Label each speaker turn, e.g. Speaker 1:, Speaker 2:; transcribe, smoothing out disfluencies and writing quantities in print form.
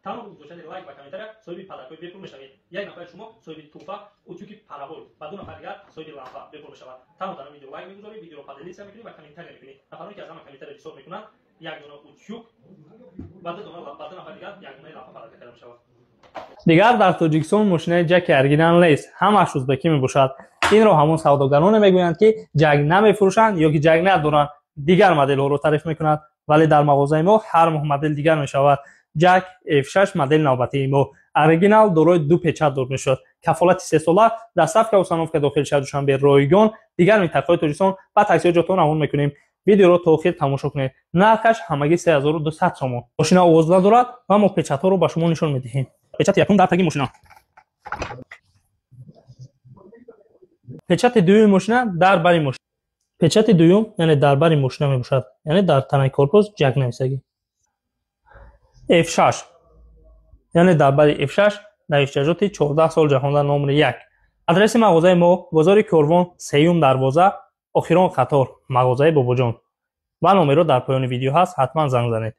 Speaker 1: تمام گذاشتن لایک و کامنت صاحب پدرکوی بپول میشوید. یک نفر شما صاحب توفا اتوکی پارابول و دو نفر دیگر صاحب لامپا بپول میشود. تمام ویدیو لایک میگذارید، ویدیو رو پدلیت میکنید و کامنت میکنید. نفراتی که از همه کامنت رو حساب میکنن یک دونه اتوک و دو نفر دیگر یک دونه لامپا پدر کرده میشود. دیگر در تاجیکستان ماشین جک اورگینال نیست، همش ازبکی میباشد. این رو همون سوداگران میگویند که جک نمیفروشند یا که جک ندارند، دیگر مدل ها رو تعریف میکنند، ولی در مغازه ما هر مدل دیگر میشود. جک F6 مدل نوبتی ما اورگینال دارای دو پیچ دور میشد. کفالت 3 ساله، دستافت اوسانوفکا داخل شدشان به رایگان. دیگر منطقه تاجیکستان با تاکسی جاتون روان میکنیم. ویدیو رو تا آخر تماشا کنید. نرخش همگی 3200 سوم. ماشین اوزلا دارد و ما پیچ ها رو به شما نشان میدهیم. پیچ یکم در تگی ماشین، پیچ دوم ماشین در بری ماشین، پیچ دوم یعنی در بری ماشین میباشد، یعنی در تنه کارپوس جک نمیسگی. F6 یعنی در بری F6 در احتیاجات 14 سال جهان در نمره 1. آدرس مغازه ما بازار کاروان سیوم دروازه آخران قطار مغازه باباجان و نمره در پایان ویدیو هست، حتما زنگ زنید.